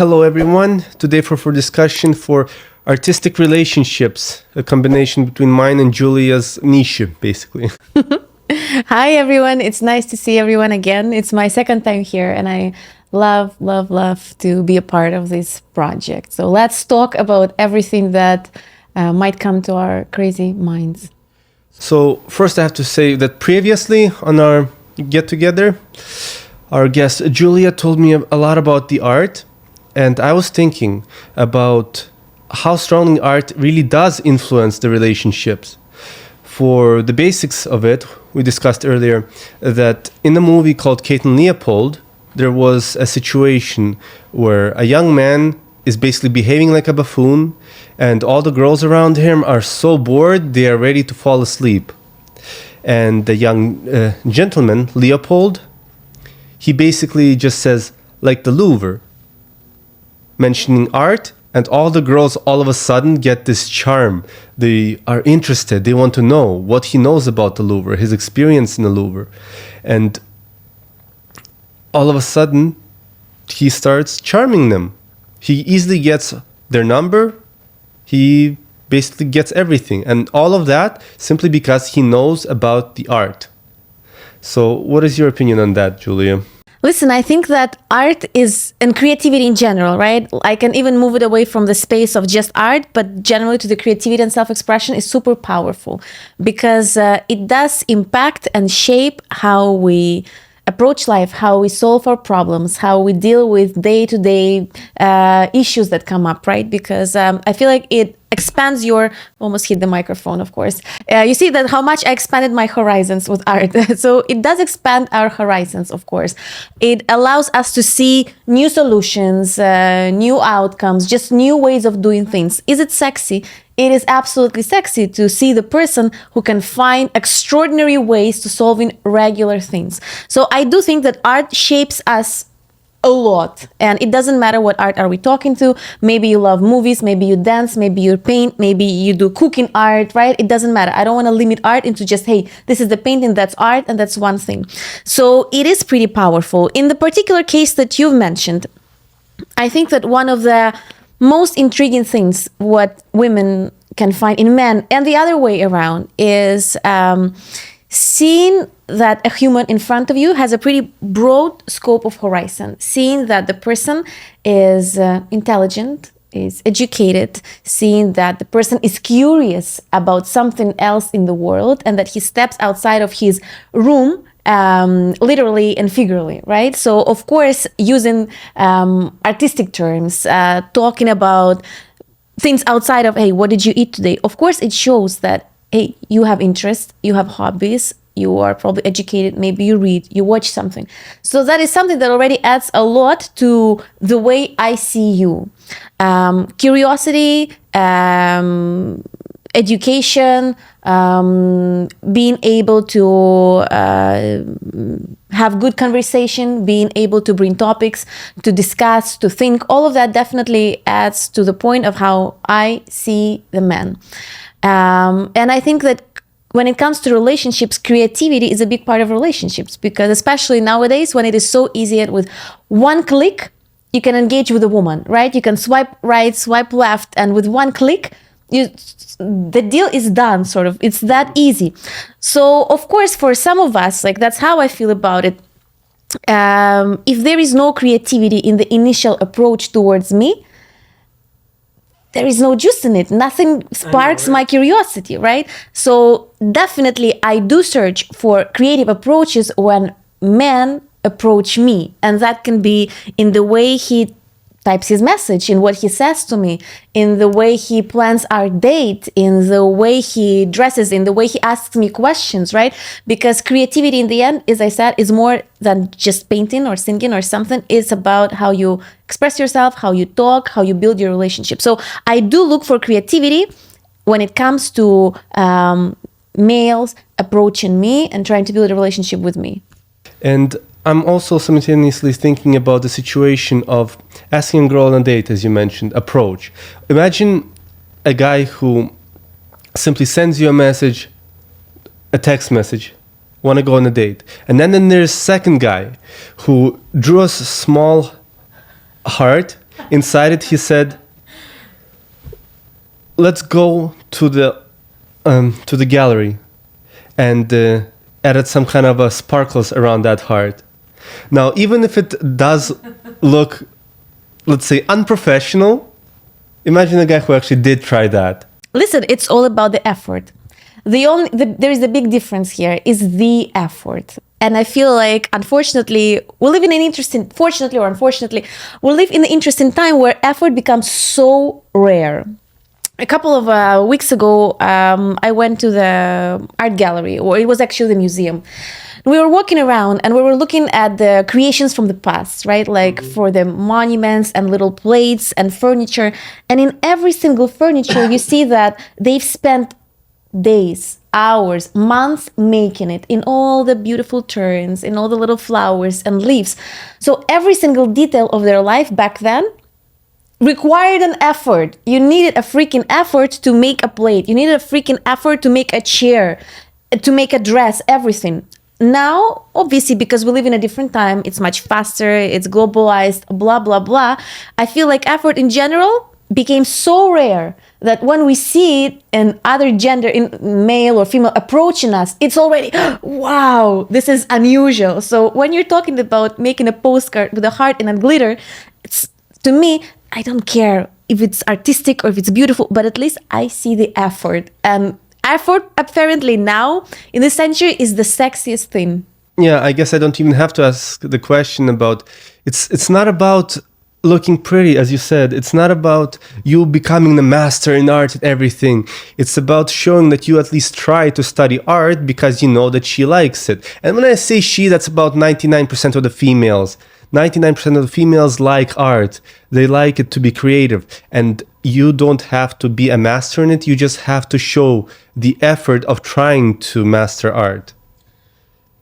Hello, everyone. Today for discussion for artistic relationships, a combination between mine and Julia's niche, basically. Hi, everyone. It's nice to see everyone again. It's my second time here, and I love to be a part of this project. So let's talk about everything that might come to our crazy minds. So first I have to say that previously on our get-together, our guest Julia told me a lot about the art, and I was thinking about how strongly art really does influence the relationships. For the basics of it, we discussed earlier that in a movie called Kate and Leopold, there was a situation where a young man is basically behaving like a buffoon, and all the girls around him are so bored they are ready to fall asleep. And the young gentleman, Leopold, he basically just says, like the Louvre, mentioning art, and all the girls all of a sudden get this charm. They are interested. They want to know what he knows about the Louvre, his experience in the Louvre. And all of a sudden, he starts charming them. He easily gets their number. He basically gets everything. And all of that simply because he knows about the art. So what is your opinion on that, Julia? Listen, I think that art is, and creativity in general, right? I can even move it away from the space of just art, but generally to the creativity and self-expression is super powerful because it does impact and shape how we approach life, how we solve our problems, how we deal with day-to-day issues that come up, right? Because I feel like it expands your, almost hit the microphone, of course. You see that how much I expanded my horizons with art. So it does expand our horizons, of course. It allows us to see new solutions, new outcomes, just new ways of doing things. Is it sexy? It is absolutely sexy to see the person who can find extraordinary ways to solving regular things. So I do think that art shapes us a lot, and it doesn't matter what art are we talking to. Maybe you love movies, maybe you dance, maybe you paint, maybe you do cooking art, right? It doesn't matter. I don't want to limit art into just, hey, this is the painting, that's art, and that's one thing. So it is pretty powerful. In the particular case that you've mentioned, I think that one of the most intriguing things what women can find in men and the other way around is seeing that a human in front of you has a pretty broad scope of horizon, seeing that the person is intelligent, is educated, seeing that the person is curious about something else in the world and that he steps outside of his room literally and figuratively, right? So, of course, using artistic terms, talking about things outside of, hey, what did you eat today? Of course, it shows that, hey, you have interests, you have hobbies, you are probably educated, maybe you read, you watch something. So that is something that already adds a lot to the way I see you. Curiosity, education, being able to have good conversation, being able to bring topics to discuss, to think, all of that definitely adds to the point of how I see the man. And I think that when it comes to relationships, creativity is a big part of relationships because especially nowadays when it is so easy with one click, you can engage with a woman, right? You can swipe right, swipe left, and with one click, the deal is done, sort of. It's that easy. So, of course, for some of us, like that's how I feel about it. If there is no creativity in the initial approach towards me, there is no juice in it. Nothing sparks my curiosity, right? So definitely I do search for creative approaches when men approach me. And that can be in the way he types his message, in what he says to me, in the way he plans our date, in the way he dresses, in the way he asks me questions, right? Because creativity in the end, as I said, is more than just painting or singing or something. It's about how you express yourself, how you talk, how you build your relationship. So I do look for creativity when it comes to males approaching me and trying to build a relationship with me. And I'm also simultaneously thinking about the situation of asking a girl on a date, as you mentioned, approach. Imagine a guy who simply sends you a message, a text message, want to go on a date. And then there's a second guy who drew us a small heart inside it, he said, let's go to the gallery, and added some kind of sparkles around that heart. Now, even if it does look, let's say, unprofessional, imagine a guy who actually did try that. Listen, it's all about the effort. There is a big difference here, is the effort. And I feel like, unfortunately, we live in an interesting, fortunately or unfortunately, we live in an interesting time where effort becomes so rare. A couple of weeks ago, I went to the art gallery, or it was actually the museum. We were walking around and we were looking at the creations from the past, right? Like for the monuments and little plates and furniture. And in every single furniture, you see that they've spent days, hours, months making it, in all the beautiful turns, in all the little flowers and leaves. So every single detail of their life back then required an effort. You needed a freaking effort to make a plate. You needed a freaking effort to make a chair, to make a dress, everything. Now, obviously, because we live in a different time, it's much faster, it's globalized, blah, blah, blah. I feel like effort in general became so rare that when we see it in other gender, in male or female approaching us, it's already, wow, this is unusual. So when you're talking about making a postcard with a heart and a glitter, it's, to me, I don't care if it's artistic or if it's beautiful, but at least I see the effort. And effort, apparently now, in this century, is the sexiest thing. Yeah, I guess I don't even have to ask the question about, it's not about looking pretty, as you said. It's not about you becoming the master in art and everything. It's about showing that you at least try to study art because you know that she likes it. And when I say she, that's about 99% of the females. 99% of the females like art. They like it to be creative. And you don't have to be a master in it. You just have to show the effort of trying to master art,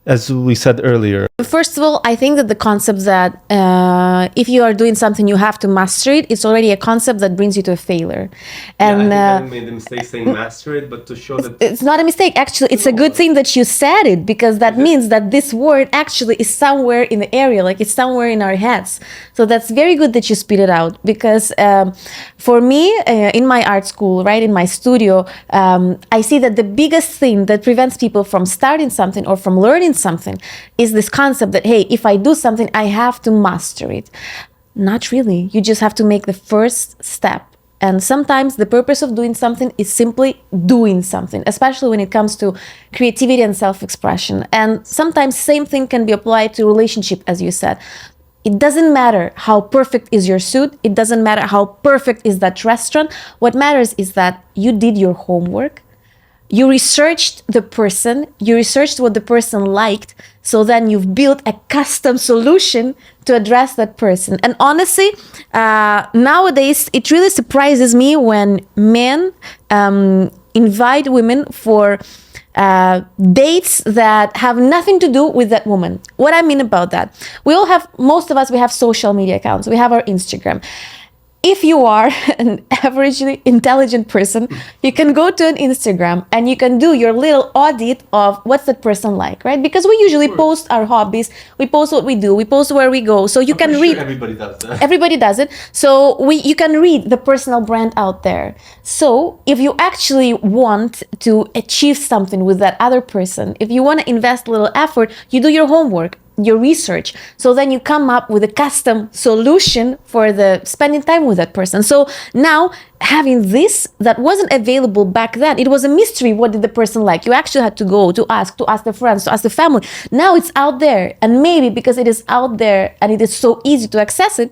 as we said earlier. First of all, I think that the concept that if you are doing something, you have to master it, it's already a concept that brings you to a failure. And I think I made the mistake saying master it, but to show that... It's not a mistake. Actually, it's a good thing that you said it, because that means that this word actually is somewhere in the area, like it's somewhere in our heads. So that's very good that you spit it out, because for me, in my art school, right, in my studio, I see that the biggest thing that prevents people from starting something or from learning something is this concept that, hey, if I do something, I have to master it. Not really. You just have to make the first step. And sometimes the purpose of doing something is simply doing something, especially when it comes to creativity and self-expression. And sometimes same thing can be applied to relationship, as you said. It doesn't matter how perfect is your suit. It doesn't matter how perfect is that restaurant. What matters is that you did your homework. You researched the person, you researched what the person liked, so then you've built a custom solution to address that person. And honestly, nowadays, it really surprises me when men invite women for dates that have nothing to do with that woman. What I mean about that, most of us, we have social media accounts, we have our Instagram. If you are an averagely intelligent person, you can go to an Instagram and you can do your little audit of what's that person like, right? Because we usually post our hobbies, we post what we do, we post where we go. So you can read. Sure everybody does that. Everybody does it. So you can read the personal brand out there. So if you actually want to achieve something with that other person, if you want to invest a little effort, you do your homework, your research. So then you come up with a custom solution for the spending time with that person. So now having this that wasn't available back then, it was a mystery. What did the person like? You actually had to go to ask the friends, to ask the family. Now it's out there. And maybe because it is out there and it is so easy to access it,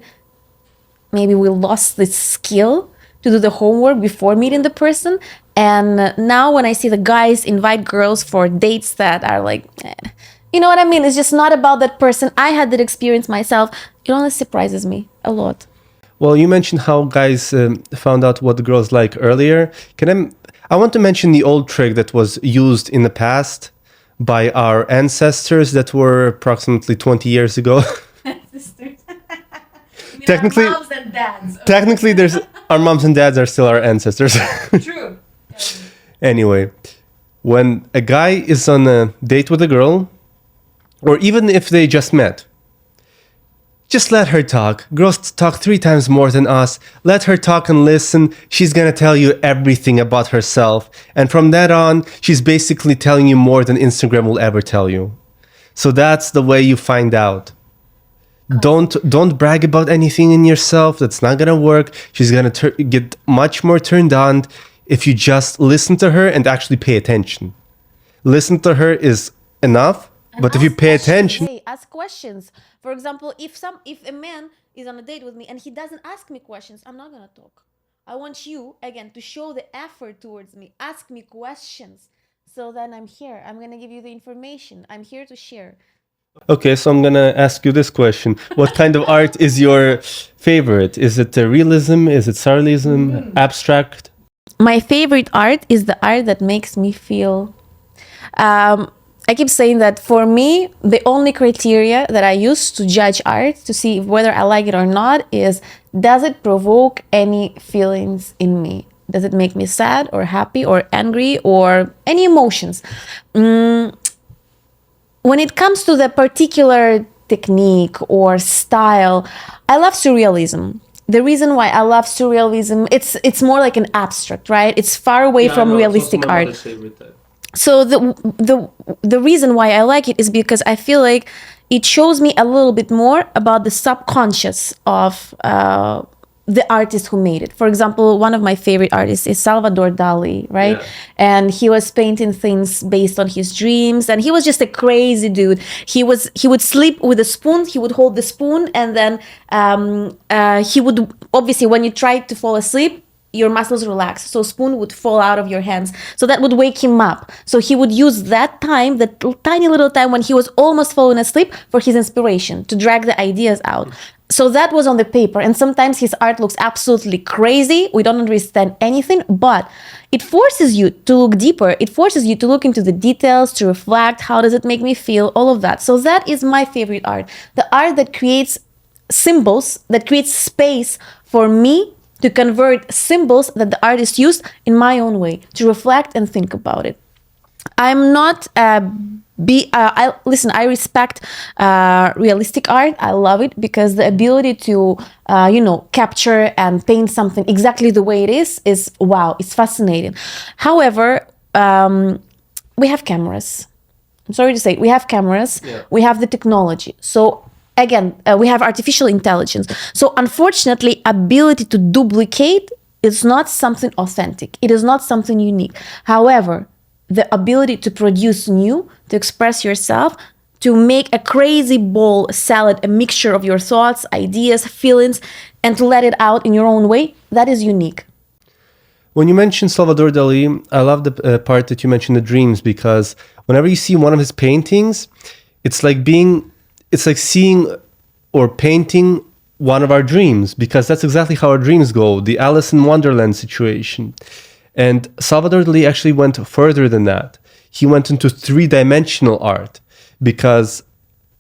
maybe we lost the skill to do the homework before meeting the person. And now when I see the guys invite girls for dates that are like, you know what I mean? It's just not about that person. I had that experience myself. It only surprises me a lot. Well, you mentioned how guys found out what the girls like earlier. I want to mention the old trick that was used in the past by our ancestors that were approximately 20 years ago. Ancestors. Technically, our moms and dads. Technically, our moms and dads are still our ancestors. True. Anyway, when a guy is on a date with a girl, or even if they just met, Just let her talk. Girls talk 3 times more than us. Let her talk and listen. She's gonna tell you everything about herself. And from that on, she's basically telling you more than Instagram will ever tell you. So that's the way you find out. Don't brag about anything in yourself. That's not gonna work. She's gonna get much more turned on if you just listen to her and actually pay attention. Listen to her is enough, but if you pay attention, hey, ask questions. For example, if a man is on a date with me and he doesn't ask me questions, I'm not gonna talk. I want you again to show the effort towards me. Ask me questions. So then I'm here. I'm gonna give you the information. I'm here to share. okay, so I'm gonna ask you this question: what kind of art is your favorite? Is it realism? Is it surrealism? Abstract? My favorite art is the art that makes me feel. I keep saying that for me, the only criteria that I use to judge art, to see whether I like it or not, is does it provoke any feelings in me? Does it make me sad or happy or angry or any emotions? When it comes to the particular technique or style, I love surrealism. The reason why I love surrealism, it's more like an abstract, right? It's far away from realistic art. So the reason why I like it is because I feel like it shows me a little bit more about the subconscious of the artist who made it. For example, one of my favorite artists is Salvador Dali, right? Yeah. And he was painting things based on his dreams, and he was just a crazy dude. He would sleep with a spoon. He would hold the spoon, and then he would, obviously, when you try to fall asleep, your muscles relax, so spoon would fall out of your hands, so that would wake him up. So he would use that time, that tiny little time when he was almost falling asleep, for his inspiration, to drag the ideas out. So that was on the paper, and sometimes his art looks absolutely crazy. We don't understand anything, but it forces you to look deeper. It forces you to look into the details, to reflect, how does it make me feel, all of that. So that is my favorite art. The art that creates symbols, that creates space for me to convert symbols that the artist used in my own way, to reflect and think about it. I'm not I respect realistic art. I love it because the ability to capture and paint something exactly the way it is wow, it's fascinating. However, we have cameras. I'm sorry to say, we have cameras. Yeah. We have the technology. So again, we have artificial intelligence. So unfortunately, ability to duplicate is not something authentic. It is not something unique. However, the ability to produce new, to express yourself, to make a crazy bowl salad, a mixture of your thoughts, ideas, feelings, and to let it out in your own way, that is unique. When you mentioned Salvador Dali, I love the part that you mentioned the dreams, because whenever you see one of his paintings, it's like seeing or painting one of our dreams, because that's exactly how our dreams go, the Alice in Wonderland situation. And Salvador Dali actually went further than that. He went into 3-dimensional art, because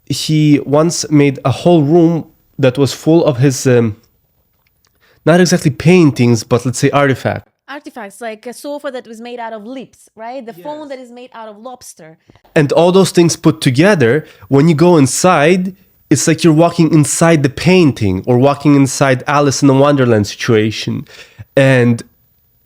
he once made a whole room that was full of his, not exactly paintings, but let's say artifacts. Artifacts, like a sofa that was made out of lips, right? The phone that is made out of lobster. And all those things put together, when you go inside, it's like you're walking inside the painting or walking inside Alice in the Wonderland situation. And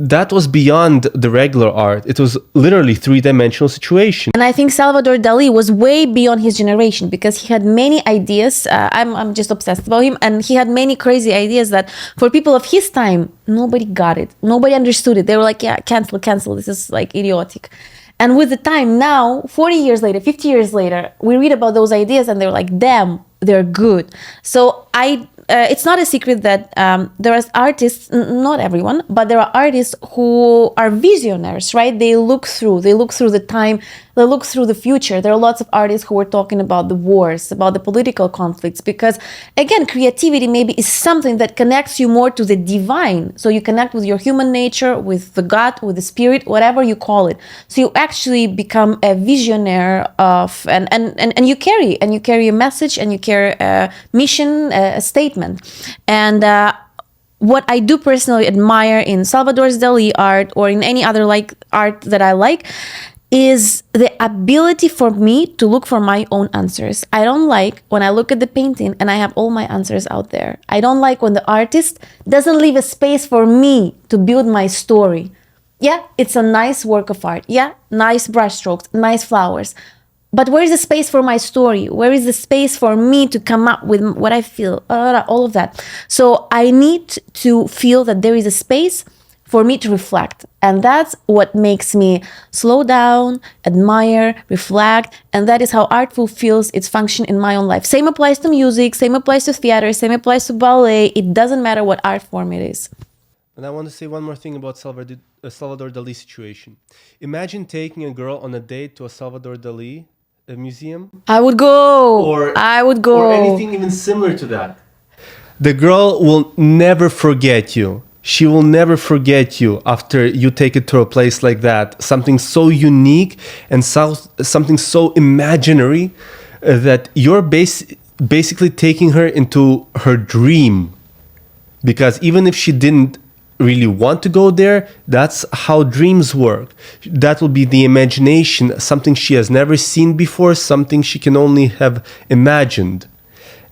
that was beyond the regular art. It was literally 3-dimensional situation. And I think Salvador Dali was way beyond his generation, because he had many ideas. I'm just obsessed about him. And he had many crazy ideas that for people of his time, nobody got it. Nobody understood it. They were like, yeah, cancel. This is like idiotic. And with the time now, 40 years later, 50 years later, we read about those ideas and they're like, damn, they're good. So it's not a secret that there are artists, not everyone, but there are artists who are visionaries, right? They look through the time, they look through the future. There are lots of artists who were talking about the wars, about the political conflicts, because again, creativity maybe is something that connects you more to the divine. So you connect with your human nature, with the God, with the spirit, whatever you call it. So you actually become a visionary of, and you carry a message, and you carry a mission, a statement. And what I do personally admire in Salvador Dali art, or in any other like art that I like, is the ability for me to look for my own answers. I don't like when I look at the painting and I have all my answers out there. I don't like when the artist doesn't leave a space for me to build my story. Yeah, it's a nice work of art. Yeah, nice brushstrokes, nice flowers. But where is the space for my story? Where is the space for me to come up with what I feel? All of that. So I need to feel that there is a space for me to reflect. And that's what makes me slow down, admire, reflect. And that is how art fulfills its function in my own life. Same applies to music, same applies to theater, same applies to ballet. It doesn't matter what art form it is. And I want to say one more thing about Salvador Dali situation. Imagine taking a girl on a date to a Salvador Dali museum. I would go. I would go. Or anything even similar to that. The girl will never forget you. She will never forget you after you take it to a place like that. Something so unique and something so imaginary that you're basically taking her into her dream. Because even if she didn't really want to go there, that's how dreams work. That will be the imagination, something she has never seen before, something she can only have imagined.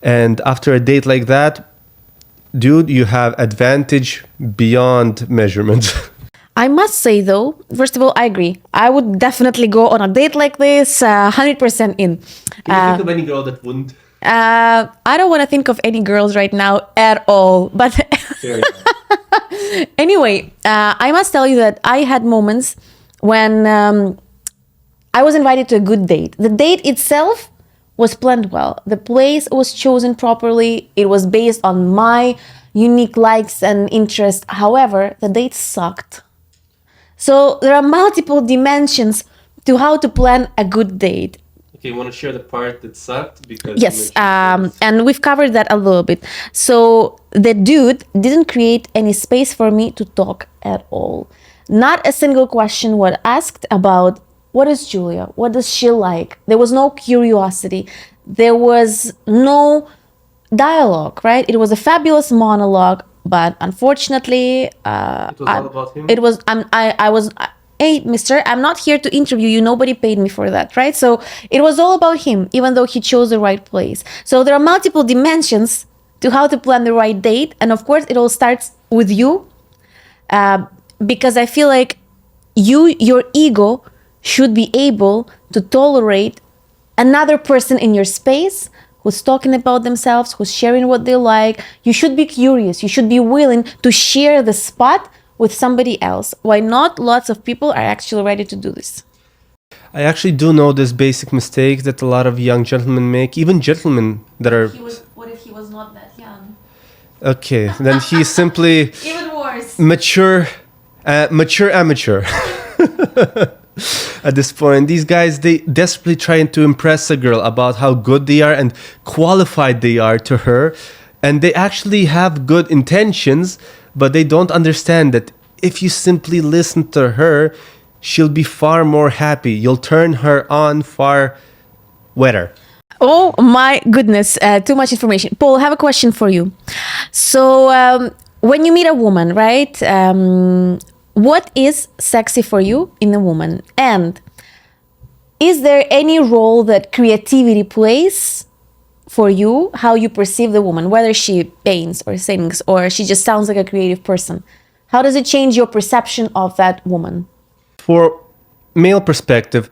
And after a date like that, dude, you have advantage beyond measurement. I must say though, first of all, I agree. I would definitely go on a date like this, 100% in. Can you think of any girl that wouldn't? I don't want to think of any girls right now at all. But anyway, I must tell you that I had moments when I was invited to a good date. The date itself was planned well. The place was chosen properly. It was based on my unique likes and interests. However, the date sucked. So there are multiple dimensions to how to plan a good date. Okay, you want to share the part that sucked? Because yes, and we've covered that a little bit. So the dude didn't create any space for me to talk at all. Not a single question was asked about what is Julia? What does she like? There was no curiosity. There was no dialogue, right? It was a fabulous monologue, but unfortunately, it was all about him. It was. I was. Hey, mister, I'm not here to interview you. Nobody paid me for that, right? So it was all about him, even though he chose the right place. So there are multiple dimensions to how to plan the right date. And of course, it all starts with you, because I feel like your ego should be able to tolerate another person in your space who's talking about themselves, who's sharing what they like. You should be curious. You should be willing to share the spot with somebody else. Why not? Lots of people are actually ready to do this. I actually do know this basic mistake that a lot of young gentlemen make, even gentlemen that are... What if he was not that young? Okay, then he's simply... Even worse. Mature amateur. At this point, these guys, they desperately trying to impress a girl about how good they are and qualified they are to her. And they actually have good intentions, but they don't understand that if you simply listen to her, she'll be far more happy. You'll turn her on far wetter. Oh my goodness, too much information. Paul, I have a question for you. So when you meet a woman, right, what is sexy for you in a woman? And is there any role that creativity plays for you, how you perceive the woman, whether she paints or sings or she just sounds like a creative person? How does it change your perception of that woman? For male perspective,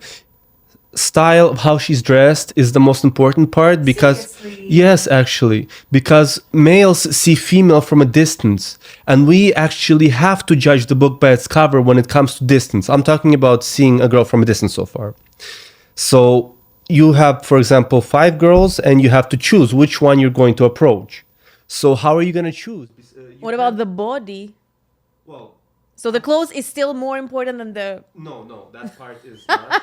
style of how she's dressed is the most important part because Seriously? Yes, actually, because males see female from a distance and we actually have to judge the book by its cover when it comes to distance. I'm talking about seeing a girl from a distance so far. So you have, for example, 5 girls and you have to choose which one you're going to approach. So how are you going to choose? What about the body? Well, So the clothes is still more important than the... no, that part is not.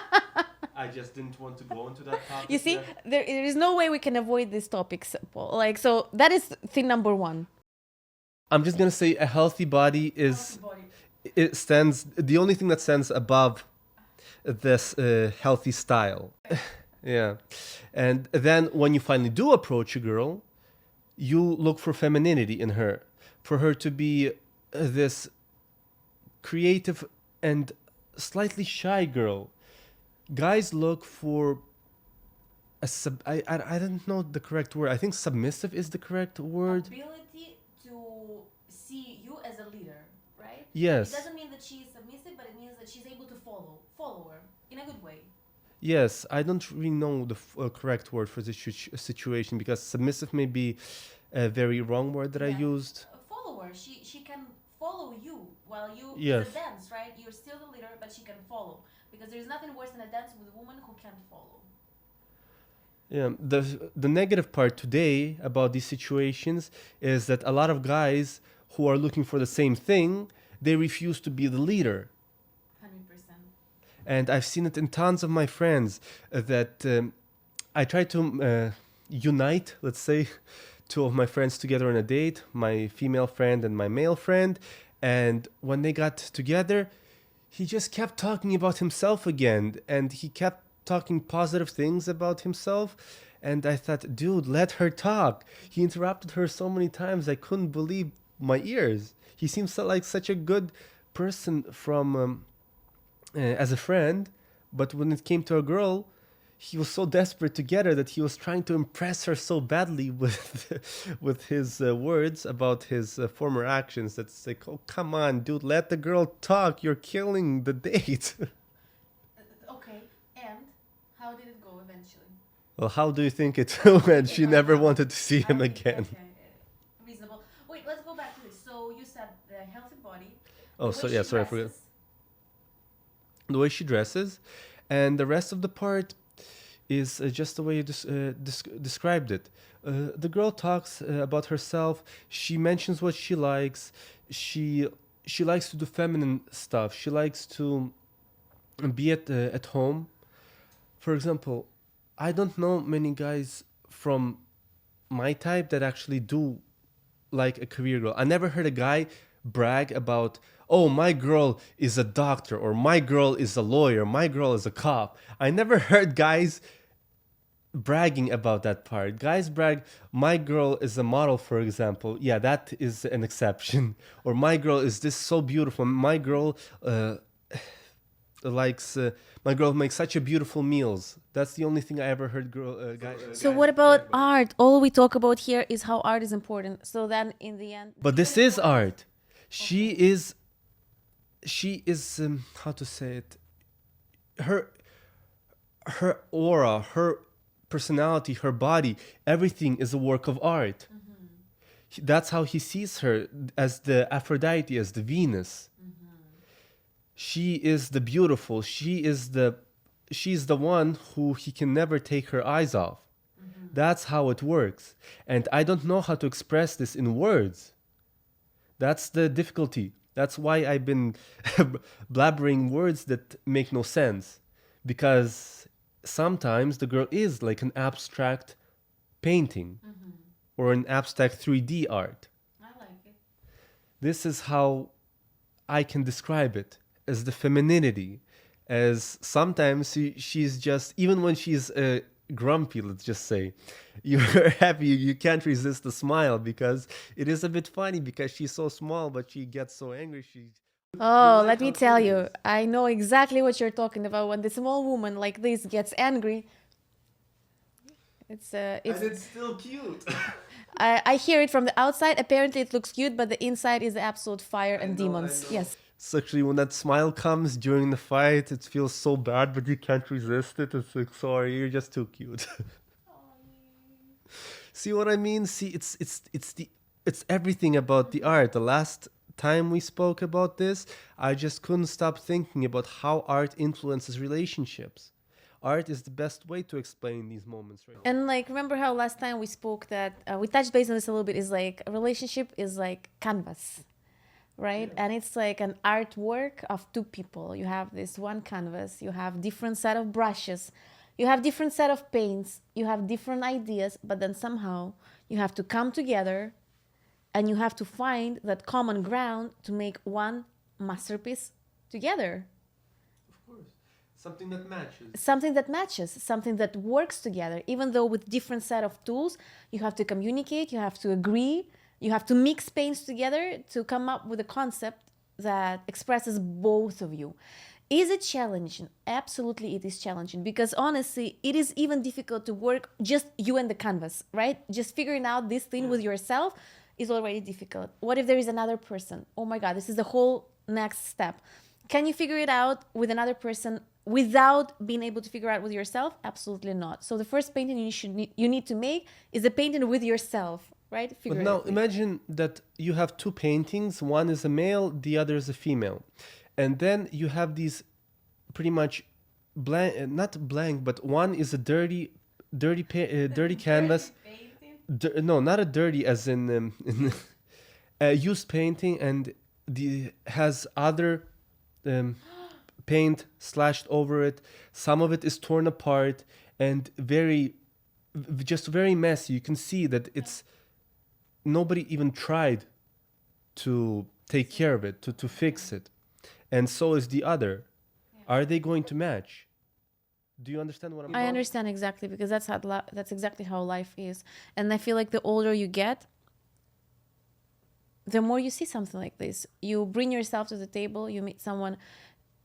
I just didn't want to go into that topic. You see, there is no way we can avoid these topics, Paul. Like, so that is thing number one. I'm just gonna say a healthy body is it stands. The only thing that stands above this healthy style. Yeah, and then when you finally do approach a girl, you look for femininity in her, for her to be this creative and slightly shy girl. guys look for I don't know the correct word. I think submissive is the correct word. Ability to see you as a leader, right? Yes. It doesn't mean that she is submissive, but it means that she's able to follow her in a good way. Yes, I don't really know the correct word for this situation, because submissive may be a very wrong word that I used. A follower. She can follow you while you Yes. it's a dance, right? You're still the leader, but she can follow, because there's nothing worse than a dance with a woman who can't follow. Yeah, the negative part today about these situations is that a lot of guys who are looking for the same thing, they refuse to be the leader. 100%. And I've seen it in tons of my friends that I try to unite, let's say, two of my friends together on a date, my female friend and my male friend. And when they got together, he just kept talking about himself again, and he kept talking positive things about himself. And I thought, dude, let her talk. He interrupted her so many times, I couldn't believe my ears. He seems like such a good person from as a friend, but when it came to a girl, he was so desperate to get her that he was trying to impress her so badly with his words about his former actions. That's like, oh, come on, dude, let the girl talk. You're killing the date. Okay, and how did it go eventually? Well, how do you think it went? She never wanted to see him again. Okay, reasonable. Wait, let's go back to this. So you said the healthy body. Oh, so yeah, sorry, I forgot. The way she dresses, and the rest of the part is just the way you described it. The girl talks about herself. She mentions what she likes. She likes to do feminine stuff. She likes to be at home. For example, I don't know many guys from my type that actually do like a career girl. I never heard a guy brag about, oh, my girl is a doctor, or my girl is a lawyer, my girl is a cop. I never heard guys bragging about that part. Guys brag, my girl is a model, for example. Yeah, that is an exception. Or my girl is this so beautiful. My girl likes my girl makes such a beautiful meals. That's the only thing I ever heard guys. So what about art? All we talk about here is how art is important. So then in the end, But this is art. She is how to say it, her aura, her personality, her body, everything is a work of art. That's how he sees her, as the Aphrodite, as the Venus. She is the beautiful. She's the one who he can never take her eyes off. That's how it works. And I don't know how to express this in words. That's the difficulty. That's why I've been blabbering words that make no sense. Because sometimes the girl is like an abstract painting or an abstract 3D art. I like it. This is how I can describe it, as the femininity, as sometimes she's just, even when she's grumpy, let's just say, you're happy, you can't resist the smile, because it is a bit funny, because she's so small, but she gets so angry. Oh, let me tell you, I know exactly what you're talking about. When the small woman like this gets angry, it's And it's still cute. I hear it from the outside. Apparently, it looks cute, but the inside is the absolute fire and demons. Yes. So actually, when that smile comes during the fight, it feels so bad, but you can't resist it. It's like, sorry, you're just too cute. See what I mean? See, it's everything about the art. The last time we spoke about this, I just couldn't stop thinking about how art influences relationships. Art is the best way to explain these moments, right? And like, remember how last time we spoke that we touched base on this a little bit? Is like a relationship is like canvas, right? Yeah. And it's like an artwork of two people. You have this one canvas. You have different set of brushes. You have different set of paints. You have different ideas, but then somehow you have to come together, and you have to find that common ground to make one masterpiece together. Something that matches. Something that matches, something that works together. Even though with different set of tools, you have to communicate, you have to agree, you have to mix paints together to come up with a concept that expresses both of you. Is it challenging? Absolutely, it is challenging because honestly, it is even difficult to work just you and the canvas, right? Just figuring out this thing with yourself is already difficult. What if there is another person? Oh my God, this is the whole next step. Can you figure it out with another person without being able to figure out with yourself? Absolutely not. So the first painting you need to make is a painting with yourself, right? But now imagine that you have two paintings. One is a male, the other is a female. And then you have these pretty much blank, not blank, but one is a dirty canvas. No, not a dirty as in a used painting, and the has other paint slashed over it. Some of it is torn apart and just very messy. You can see that it's nobody even tried to take care of it, to fix it. And so is the other. Are they going to match? Do you understand what I'm I understand exactly because that's exactly how life is. And I feel like the older you get, the more you see something like this. You bring yourself to the table, you meet someone,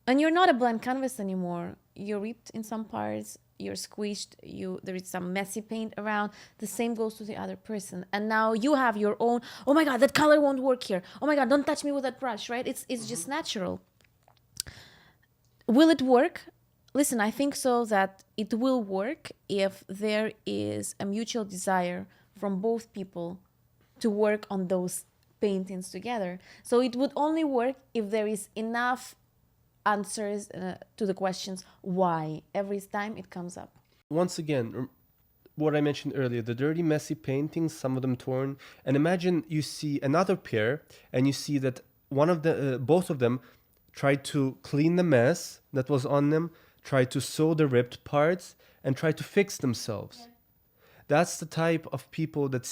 and you're not a blank canvas anymore. You're ripped in some parts, you're squished, there is some messy paint around. The same goes to the other person. And now you have your own, oh my God, that color won't work here. Oh my God, don't touch me with that brush, right? It's just natural. Will it work? Listen, I think so that it will work if there is a mutual desire from both people to work on those paintings together. So it would only work if there is enough answers to the questions why every time it comes up. Once again, what I mentioned earlier, the dirty, messy paintings, some of them torn. And imagine you see another pair and you see that both of them tried to clean the mess that was on them, tried to sew the ripped parts, and tried to fix themselves. Yeah. That's the type of people that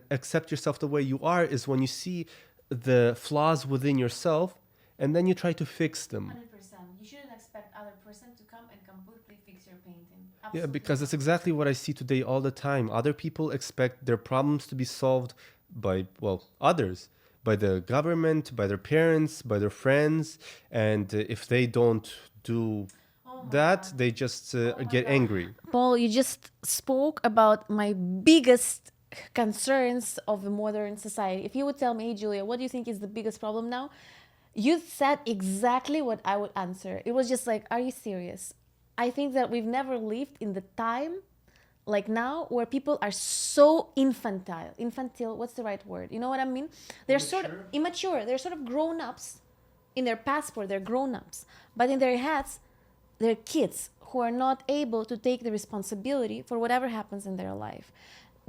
accept yourself the way you are, is when you see the flaws within yourself and then you try to fix them. 100%. You shouldn't expect other person to come and completely fix your painting. Absolutely. Yeah, because that's exactly what I see today all the time. Other people expect their problems to be solved by, others. By the government, by their parents, by their friends. And if they don't do that, they just get angry. Paul, you just spoke about my biggest concerns of the modern society. If you would tell me, hey, Julia, what do you think is the biggest problem now? You said exactly what I would answer. It was just like, are you serious? I think that we've never lived in the time like now where people are so infantile, what's the right word? You know what I mean? They're sort of immature. They're sort of grown-ups. In their passport, they're grown-ups. But in their heads, they're kids who are not able to take the responsibility for whatever happens in their life.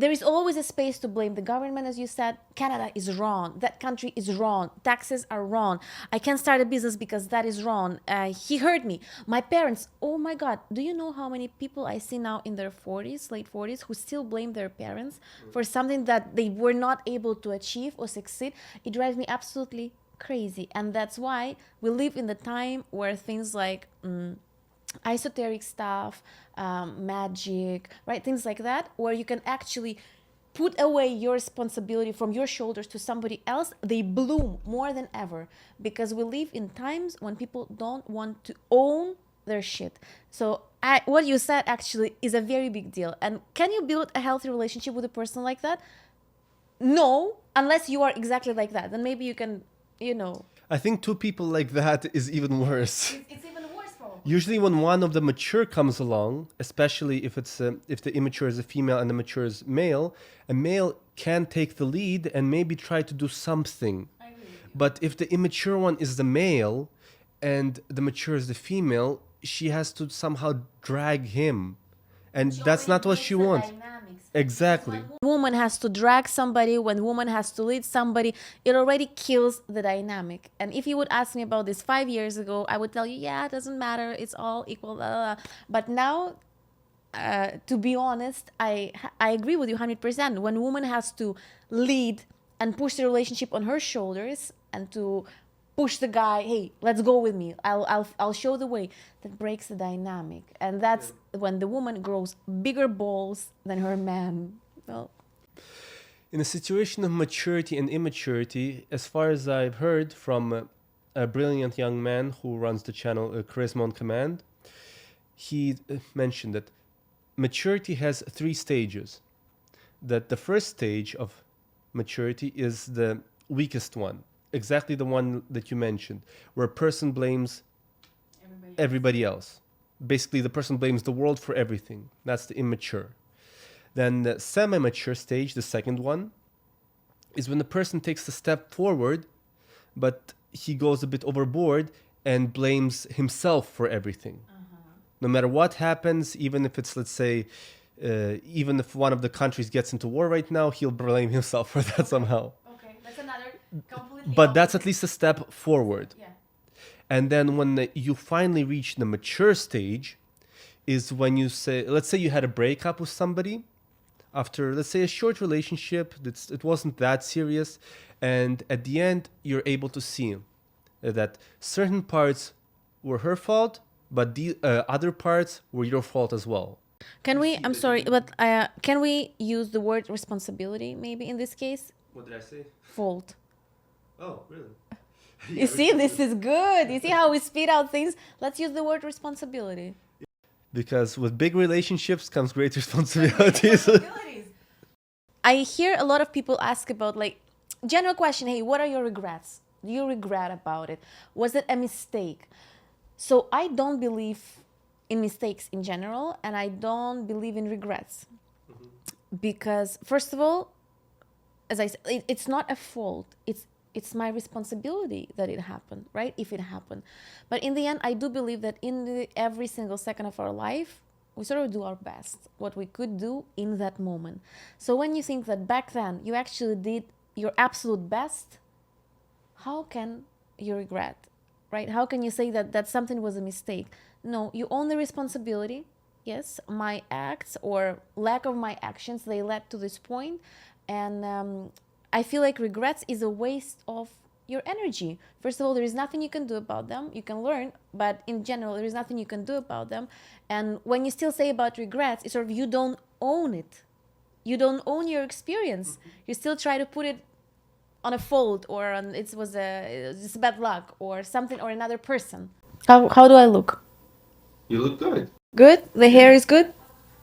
There is always a space to blame the government, as you said. Canada is wrong. That country is wrong. Taxes are wrong. I can't start a business because that is wrong. He hurt me. My parents, oh my God. Do you know how many people I see now in their 40s, late 40s, who still blame their parents for something that they were not able to achieve or succeed? It drives me absolutely crazy. And that's why we live in the time where things like esoteric stuff, magic, right, things like that, where you can actually put away your responsibility from your shoulders to somebody else, they bloom more than ever, because we live in times when people don't want to own their shit. So what you said actually is a very big deal. And can you build a healthy relationship with a person like that? No, unless you are exactly like that. Then maybe you can, I think two people like that is even worse. It's even worse, probably. Usually when one of the mature comes along, especially if the immature is a female and the mature is male, a male can take the lead and maybe try to do something. I agree with you. But if the immature one is the male and the mature is the female, she has to somehow drag him. And that's not what she wants. Exactly. When woman has to drag somebody, when woman has to lead somebody, it already kills the dynamic. And if you would ask me about this 5 years ago, I would tell you, yeah, it doesn't matter, it's all equal, blah, blah, blah. But now, to be honest, I agree with you 100%. When woman has to lead and push the relationship on her shoulders and to push the guy, hey, let's go with me, I'll show the way, that breaks the dynamic. And that's when the woman grows bigger balls than her man. Well, in a situation of maturity and immaturity, as far as I've heard from a brilliant young man who runs the channel Charisma on Command. He mentioned that maturity has 3 stages. That the first stage of maturity is the weakest one, exactly the one that you mentioned, where a person blames everybody else. Basically, the person blames the world for everything. That's the immature. Then the semi-mature stage, the second one, is when the person takes a step forward, but he goes a bit overboard and blames himself for everything. No matter what happens, even if it's, let's say, even if one of the countries gets into war right now, he'll blame himself for that somehow. Okay, that's another completely. But that's at least a step forward. Yeah. And then when you finally reach the mature stage, is when you say, let's say you had a breakup with somebody after, let's say, a short relationship, it wasn't that serious, and at the end, you're able to see that certain parts were her fault, but the other parts were your fault as well. Can we? I'm sorry, but can we use the word responsibility maybe in this case? What did I say? Fault. Oh, really? You see, this is good. You see how we speed out things? Let's use the word responsibility. Because with big relationships comes great responsibilities. I hear a lot of people ask about, like, general question, hey, what are your regrets? Do you regret about it? Was it a mistake? So I don't believe in mistakes in general, and I don't believe in regrets. Because, first of all, as I said, it's not a fault. It's my responsibility that it happened, right? If it happened. But in the end, I do believe that in every single second of our life, we sort of do our best, what we could do in that moment. So when you think that back then you actually did your absolute best, how can you regret, right? How can you say that something was a mistake? No, you own the responsibility. Yes, my acts or lack of my actions, they led to this point. And I feel like regrets is a waste of your energy. First of all, there is nothing you can do about them. You can learn, but in general, there is nothing you can do about them. And when you still say about regrets, it's sort of you don't own it. You don't own your experience. You still try to put it on a fault or on it was just bad luck or something or another person. How do I look? You look good. Good? The hair is good?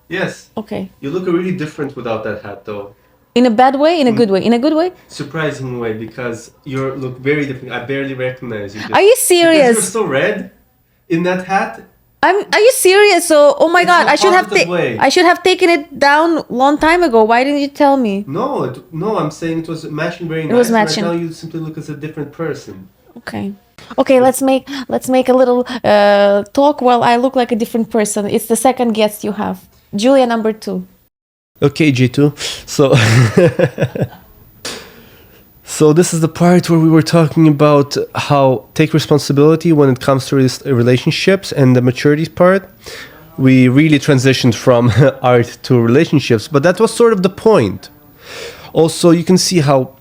Yes. Okay. You look really different without that hat, though. In a bad way? In a good way? In a good way? Surprising way, because you look very different. I barely recognize you. Are you Because you're serious? so red in that hat. Are you serious? So, oh my It's God, in a positive way. I should have taken it down long time ago. Why didn't you tell me? No, I'm saying it was matching very nice. was matching. Right now you simply look as a different person. Okay, let's make a little talk while I look like a different person. It's the second guest you have. Julia number 2. Okay, J2. So this is the part where we were talking about how take responsibility when it comes to relationships and the maturity part. We really transitioned from art to relationships, but that was sort of the point. Also, you can see how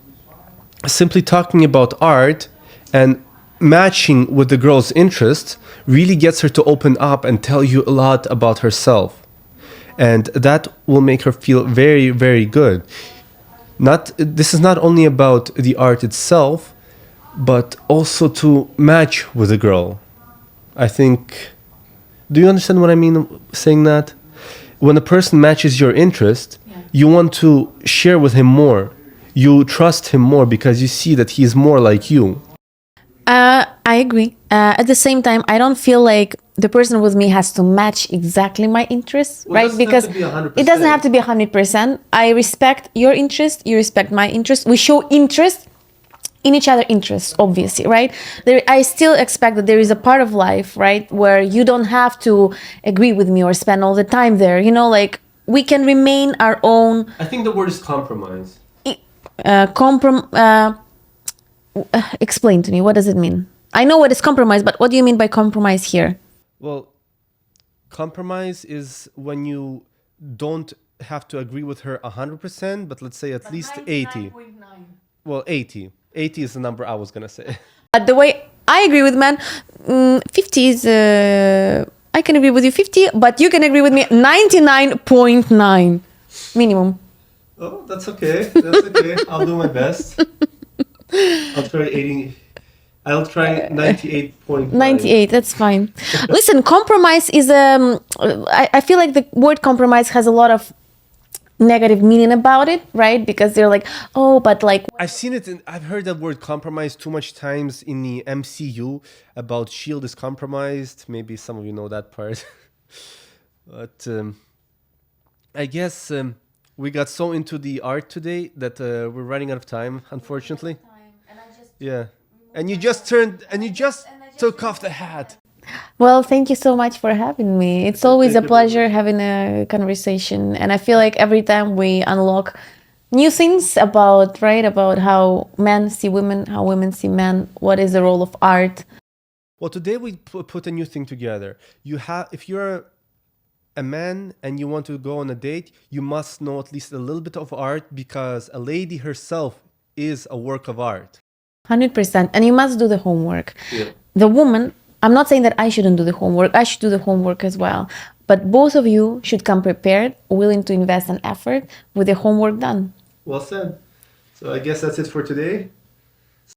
simply talking about art and matching with the girl's interests really gets her to open up and tell you a lot about herself. And that will make her feel very, very good. This is not only about the art itself, but also to match with a girl. I think, do you understand what I mean saying that? When a person matches your interest, you want to share with him more. You trust him more because you see that he is more like you. I agree. At the same time, I don't feel like the person with me has to match exactly my interests, right? Because it doesn't have to be 100%. I respect your interest, you respect my interest. We show interest in each other's interests, obviously, right? I still expect that there is a part of life, right, where you don't have to agree with me or spend all the time there. You know, like we can remain our own. I think the word is compromise. Explain to me, what does it mean? I know what is compromise, but what do you mean by compromise here? Well, compromise is when you don't have to agree with her 100%, but let's say at least 80. Well, 80. 80 is the number I was going to say. But the way I agree with men, 50 is... I can agree with you 50, but you can agree with me 99.9 minimum. Oh, that's okay. That's okay. I'll do my best. I'll try I'll try 98.9. 98, that's fine. Listen, compromise is I feel like the word compromise has a lot of negative meaning about it, right? Because they're like, oh, but like I've seen it, I've heard that word compromise too much times in the MCU about S.H.I.E.L.D. is compromised. Maybe some of you know that part. But I guess we got so into the art today that we're running out of time, unfortunately. Yeah. And you just took off the hat. well, thank you so much for having me. It's always a pleasure having a conversation. And I feel like every time we unlock new things about, right, about how men see women, how women see men, what is the role of art. Well, today we put a new thing together. If you're a man and you want to go on a date, you must know at least a little bit of art, because a lady herself is a work of art. 100%. And you must do the homework. Yeah. The woman, I'm not saying that I shouldn't do the homework. I should do the homework as well. But both of you should come prepared, willing to invest an effort with the homework done. Well said. So I guess that's it for today.